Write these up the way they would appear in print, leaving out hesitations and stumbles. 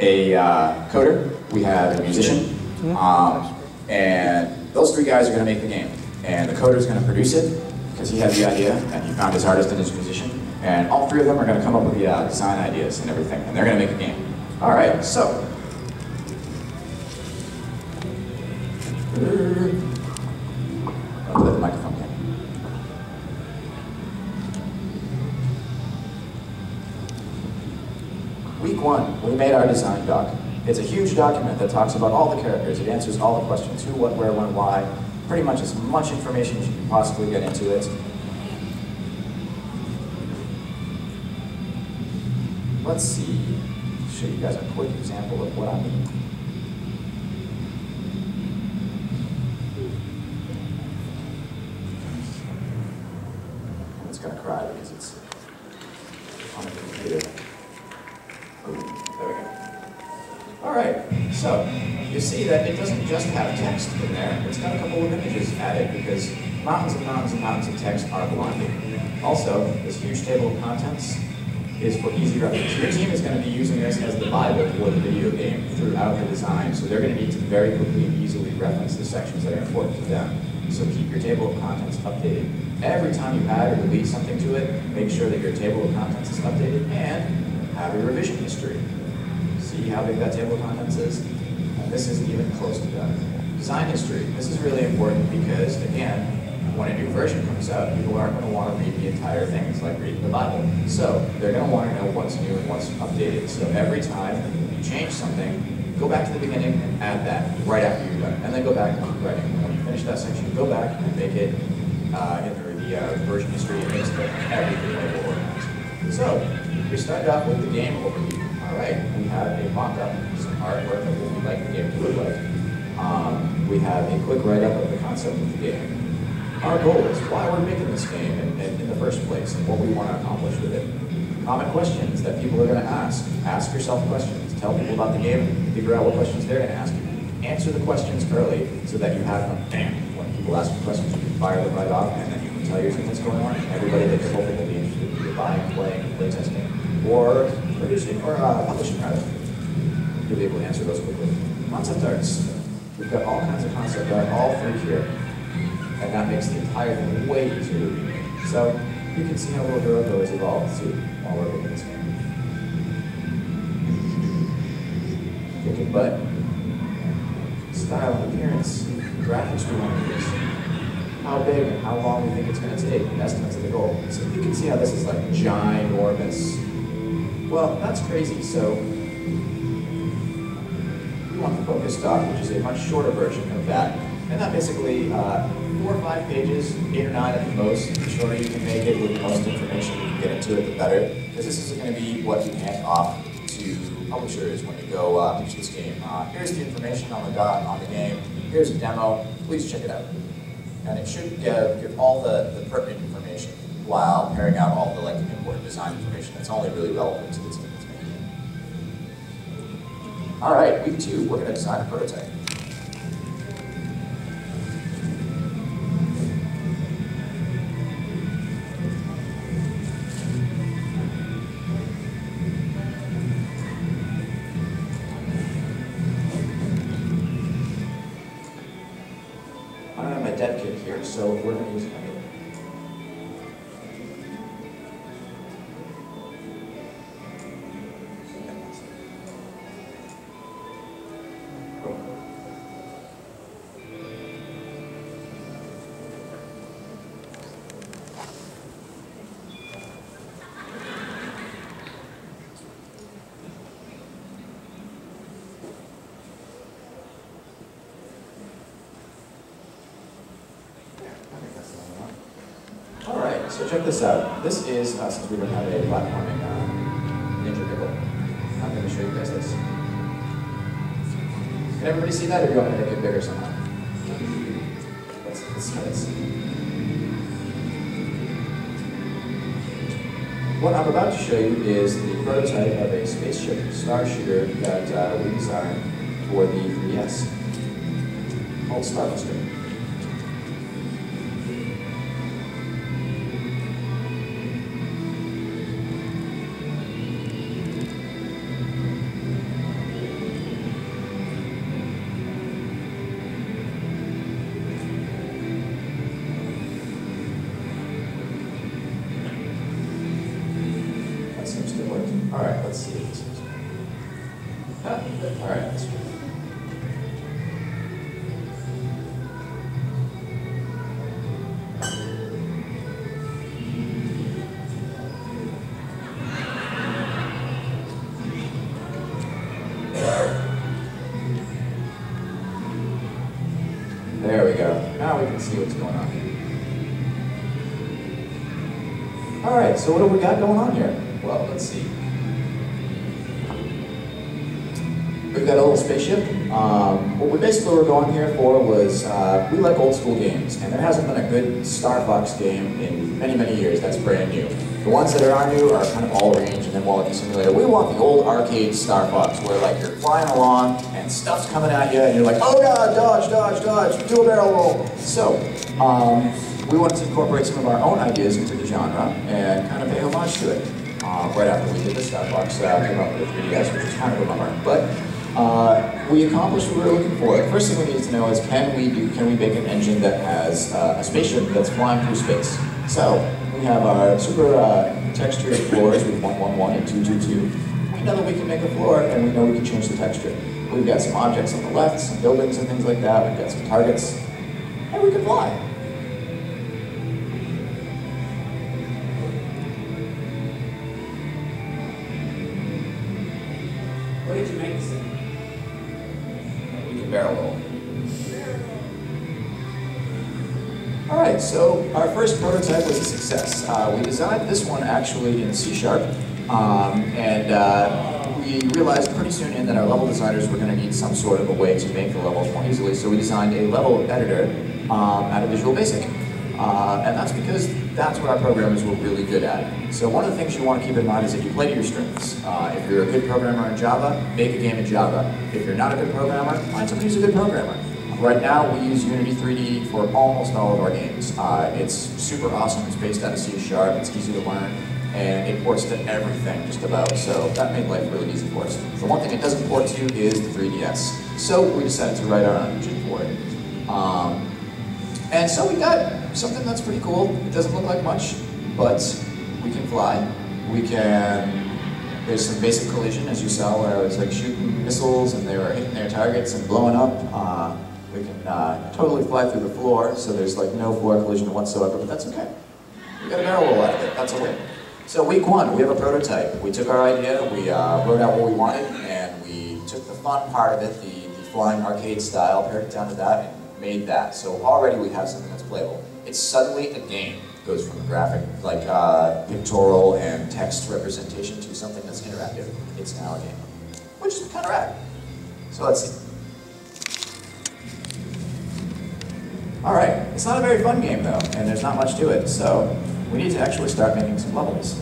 a coder, we have a musician, and those three guys are going to make the game. And the coder is going to produce it because he has the idea, and he found his artist and his musician. And all three of them are going to come up with the design ideas and everything, and they're going to make a game. All right, so. I'll let the microphone in. Week one, we made our design doc. It's a huge document that talks about all the characters. It answers all the questions: who, what, where, when, why. Pretty much as much information as you can possibly get into it. Let's see. Show you guys a quick example of what I mean. It's gonna cry because it's on the computer. There we go. All right, so you see that it doesn't just have text in there. It's got a couple of images added because mountains and mountains and mountains of text are blinding. Also, this huge table of contents is for easy reference. Your team is going to be using this as the Bible for the video game throughout the design, so they're going to need to very quickly and easily reference the sections that are important to them. So keep your table of contents updated. Every time you add or delete something to it, make sure that your table of contents is updated and have a revision history. See how big that table of contents is? And this isn't even close to that. Design history. This is really important because, again, when a new version comes out, people aren't going to want to read the entire thing. It's like reading the Bible. So they're going to want to know what's new and what's updated. So every time you change something, go back to the beginning and add that right after you're done. And then go back and keep writing. When you finish that section, go back and make it in the version history. It makes everything label organized. So we started off with the game overview. All right, we have a mock-up, some artwork of what we'd like the game to look like. We have a quick write-up of the concept of the game. Our goal is why we're making this game in the first place and what we want to accomplish with it. Common questions that people are going to ask. Ask yourself questions. Tell people about the game. Figure out what questions they're going to ask you. Answer the questions early so that you have them. Bam! When people ask you questions, you can fire them right off, and then you can tell your team what's going on. And everybody that you're hoping will be interested in either buying, playing, play testing, or producing, or publishing rather. You'll be able to answer those quickly. Concept arts. We've got all kinds of concept art, all three here. And that makes the entire thing way easier to read. So you can see how Little Hero has evolved too while we're making this game. Kicking butt. Style and appearance. Graphics we want to use. How big and how long we think it's going to take. Estimates of the goal. So you can see how this is like ginormous. Well, that's crazy. So we want the focus doc, which is a much shorter version of that. And that basically 4 or 5 pages, 8 or 9 at the most. The shorter you can make it with the most information you can get into it, the better. Because this is going to be what you hand off to publishers when you go pitch this game. Here's the information on the game. Here's a demo. Please check it out. And it should give all the pertinent information while pairing out all the important design information that's only really relevant to the team that's making it. All right, week 2, we're going to design a prototype. Dev kit here, so we're going to use it. So check this out. This is, since we don't have a platforming Ninja Pickle, I'm going to show you guys this. Can everybody see that, or do you want me to make it bigger somehow? Let's try this. What I'm about to show you is the prototype of a spaceship star shooter that we designed for the 3DS, called Starbuster. All right. There we go. Now we can see what's going on. All right, so what have we got going on here? Well, let's see. We've got a little spaceship. What we basically were going here for was, we like old school games, and there hasn't been a good Star Fox game in many, many years that's brand new. The ones that are new are kind of all range and then Quality Simulator. We want the old arcade Star Fox where like you're flying along and stuff's coming at you and you're like, oh god, dodge, dodge, dodge, do a barrel roll. So, we wanted to incorporate some of our own ideas into the genre and kind of pay homage to it. Right after we did the Star Fox, came up with a 3DS, which is kind of a bummer. But we accomplished what we were looking for. The first thing we needed to know is can we make an engine that has a spaceship that's flying through space? So we have our super textured floors with 111 and 222. We know that we can make a floor and we know we can change the texture. We've got some objects on the left, some buildings and things like that. We've got some targets, and we can fly. What did you make this in? We can barrel roll. Alright, so our first prototype was a success. We designed this one actually in C#, and we realized pretty soon in that our level designers were going to need some sort of a way to make the levels more easily, so we designed a level editor out of Visual Basic. And that's because that's what our programmers were really good at. So one of the things you want to keep in mind is that you play to your strengths. If you're a good programmer in Java, make a game in Java. If you're not a good programmer, find somebody who's a good programmer. Right now, we use Unity 3D for almost all of our games. It's super awesome. It's based out of C#. It's easy to learn, and it ports to everything, just about. So that made life really easy for us. The one thing it doesn't port to is the 3DS. So we decided to write our own engine for it. And so we got something that's pretty cool. It doesn't look like much, but we can fly. There's some basic collision, as you saw, where I was like shooting missiles and they were hitting their targets and blowing up. We can totally fly through the floor, so there's like no floor collision whatsoever, but that's okay. We got a barrel roll out of it, that's a win. So week one, we have a prototype. We took our idea, we wrote out what we wanted, and we took the fun part of it, the flying arcade style, pared it down to that, and made that. So already we have something that's playable. It's suddenly a game. It goes from a graphic, like pictorial and text representation to something that's interactive. It's now a game, which is kind of rad. So let's see. All right, it's not a very fun game though, and there's not much to it, so we need to actually start making some levels.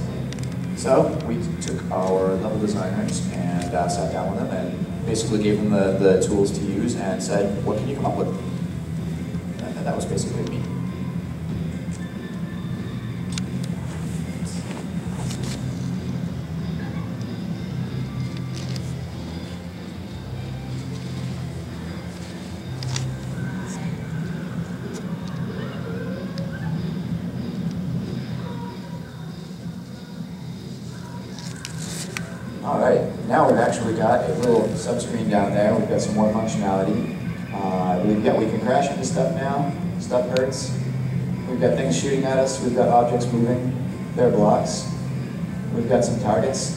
So we took our level designers and sat down with them and basically gave them the tools to use and said, what can you come up with? And that was basically me. All right, now we've actually got a little subscreen down there. We've got some more functionality. We can crash into stuff now. Stuff hurts. We've got things shooting at us. We've got objects moving. There are blocks. We've got some targets.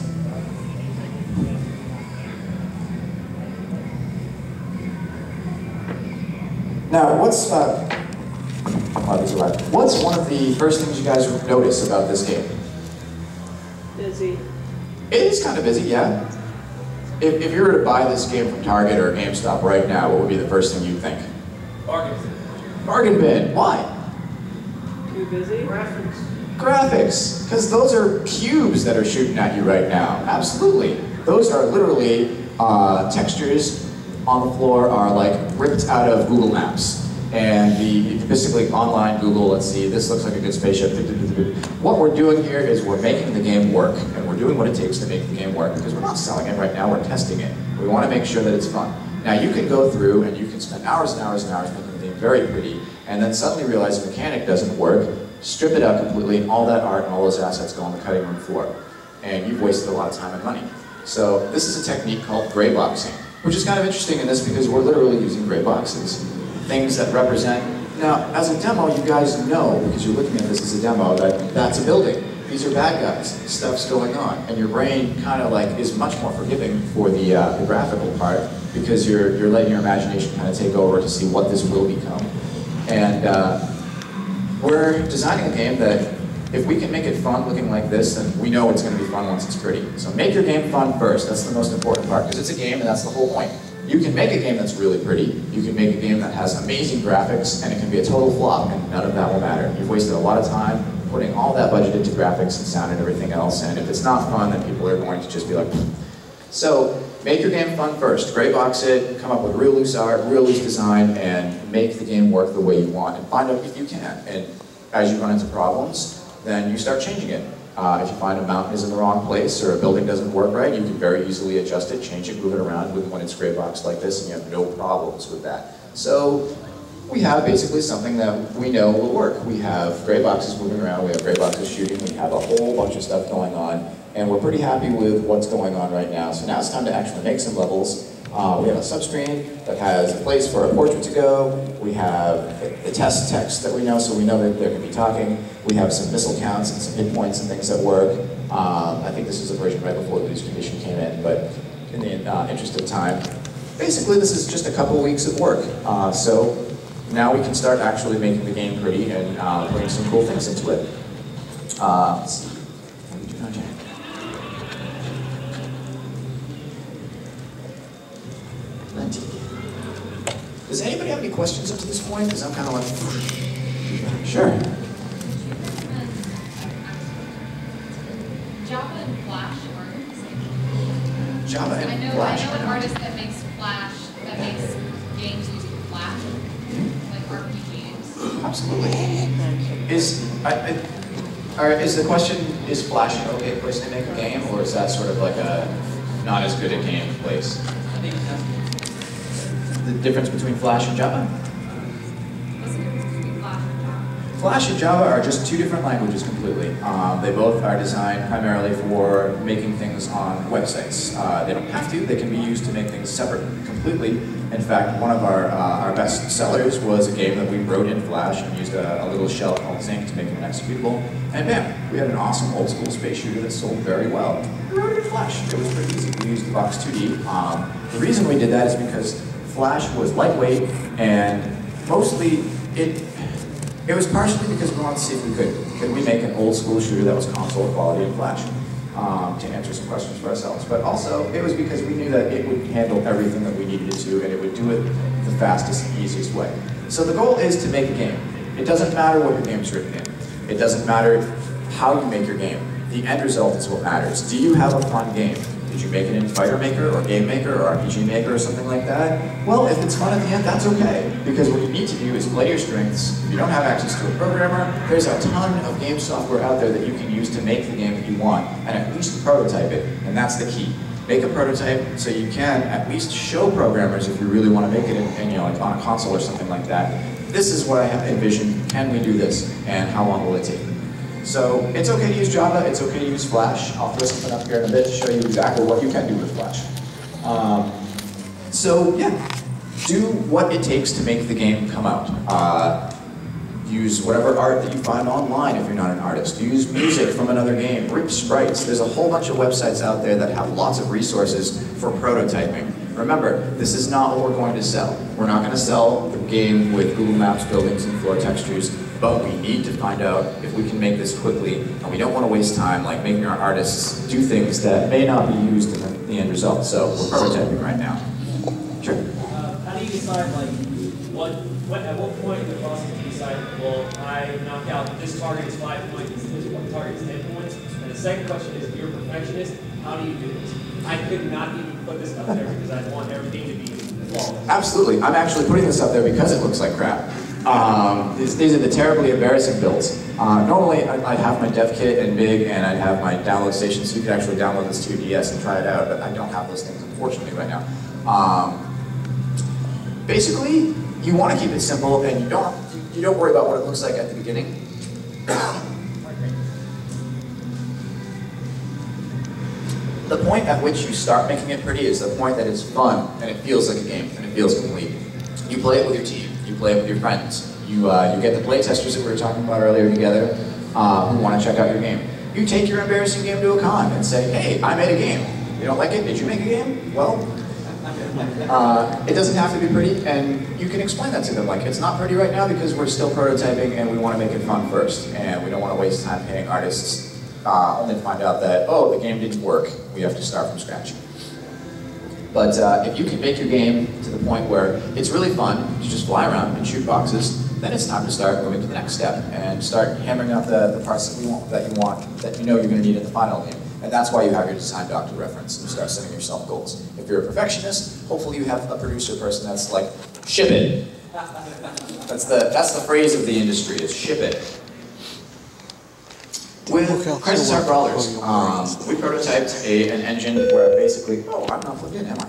Now, what's one of the first things you guys would notice about this game? Busy. It is kind of busy, yeah. If you were to buy this game from Target or GameStop right now, what would be the first thing you'd think? Bargain. Bargain bin. Why? Too busy? Graphics. Graphics. Because those are cubes that are shooting at you right now. Absolutely. Those are literally textures on the floor are like ripped out of Google Maps. And basically online Google, let's see, this looks like a good spaceship. What we're doing here is we're making the game work, and we're doing what it takes to make the game work, because we're not selling it right now, we're testing it. We want to make sure that it's fun. Now you can go through and you can spend hours and hours and hours making the game very pretty, and then suddenly realize the mechanic doesn't work, strip it out completely, and all that art and all those assets go on the cutting room floor. And you've wasted a lot of time and money. So this is a technique called gray boxing, which is kind of interesting in this because we're literally using gray boxes. Things that represent, now as a demo you guys know, because you're looking at this as a demo, that that's a building. These are bad guys, stuff's going on, and your brain kind of like is much more forgiving for the graphical part because you're letting your imagination kind of take over to see what this will become. And we're designing a game that if we can make it fun looking like this, then we know it's going to be fun once it's pretty. So make your game fun first, that's the most important part, because it's a game and that's the whole point. You can make a game that's really pretty, you can make a game that has amazing graphics, and it can be a total flop, and none of that will matter. You've wasted a lot of time putting all that budget into graphics and sound and everything else, and if it's not fun, then people are going to just be like, pfft. So, make your game fun first. Gray box it, come up with real loose art, real loose design, and make the game work the way you want, and find out if you can. And as you run into problems, then you start changing it. If you find a mountain is in the wrong place, or a building doesn't work right, you can very easily adjust it, change it, move it around when it's gray boxed like this, and you have no problems with that. So, we have basically something that we know will work. We have gray boxes moving around, we have gray boxes shooting, we have a whole bunch of stuff going on, and we're pretty happy with what's going on right now. So now it's time to actually make some levels. We have a subscreen that has a place for a portrait to go. We have the test text that we know, so we know that they're going to be talking. We have some missile counts and some hit points and things that work. I think this is a version right before the lose condition came in, but in the interest of time, basically this is just a couple weeks of work. So now we can start actually making the game pretty and putting some cool things into it. Let's see. What did you know, Jack? Does anybody have any questions up to this point? Because I'm kind of like, sure. Java and Flash artists. Java and Flash. I know an artist that makes Flash, that makes games using Flash, like RPGs. Absolutely. Is the question, is Flash an okay place to make a game, or is that sort of like a not as good a game place? I think that's The difference between Flash and Java? What's the difference between Flash and Java? Flash and Java are just two different languages completely. They both are designed primarily for making things on websites. They don't have to, they can be used to make things separate completely. In fact, one of our best sellers was a game that we wrote in Flash and used a little shell called Zinc to make it executable. And bam, we had an awesome old school space shooter that sold very well. We wrote it in Flash, it was pretty easy. We used the Box 2D. The reason we did that is because Flash was lightweight, and mostly it was partially because we wanted to see if we could we make an old school shooter that was console quality in Flash, to answer some questions for ourselves. But also, it was because we knew that it would handle everything that we needed it to, and it would do it the fastest and easiest way. So the goal is to make a game. It doesn't matter what your game's written in. It doesn't matter how you make your game. The end result is what matters. Do you have a fun game? Did you make it in Fighter Maker, or Game Maker, or RPG Maker, or something like that? Well, if it's fun at the end, that's okay. Because what you need to do is play your strengths. If you don't have access to a programmer, there's a ton of game software out there that you can use to make the game that you want, and at least prototype it, and that's the key. Make a prototype so you can at least show programmers if you really want to make it in like on a console or something like that. This is what I have envisioned. Can we do this, and how long will it take? So it's okay to use Java, it's okay to use Flash. I'll throw something up here in a bit to show you exactly what you can do with Flash. So yeah, do what it takes to make the game come out. Use whatever art that you find online if you're not an artist. Use music from another game, rip sprites. There's a whole bunch of websites out there that have lots of resources for prototyping. Remember, this is not what we're going to sell. We're not going to sell the game with Google Maps, buildings, and floor textures, but we need to find out if we can make this quickly, and we don't want to waste time like making our artists do things that may not be used in the end result. So we're prototyping right now. Sure. How do you decide, like, at what point in the process do you decide, well, I knock out this target is 5 points, this one target is 10 points? And the second question is, if you're a perfectionist, how do you do this? I could not even put this up there because I want everything to be flawless. Absolutely. I'm actually putting this up there because it looks like crap. These are the terribly embarrassing builds. Normally, I'd have my dev kit and big, and I'd have my download station so you could actually download this to your DS and try it out, but I don't have those things, unfortunately, right now. Basically, you want to keep it simple, and you don't worry about what it looks like at the beginning. The point at which you start making it pretty is the point that it's fun and it feels like a game and it feels complete. You play it with your team, you play it with your friends, you get the play testers that we were talking about earlier together who want to check out your game. You take your embarrassing game to a con and say, hey, I made a game. You don't like it? Did you make a game? Well, it doesn't have to be pretty, and you can explain that to them. Like, it's not pretty right now because we're still prototyping and we want to make it fun first, and we don't want to waste time paying artists only to find out that, oh, the game didn't work. We have to start from scratch. But if you can make your game to the point where it's really fun to just fly around and shoot boxes, then it's time to start moving to the next step and start hammering out the parts that you know you're going to need in the final game. And that's why you have your design doc to reference and you start setting yourself goals. If you're a perfectionist, hopefully you have a producer person that's like, ship it. That's the phrase of the industry, is ship it. With Crisis Art Brawlers, we prototyped an engine where basically, oh, I'm not plugged in, am I?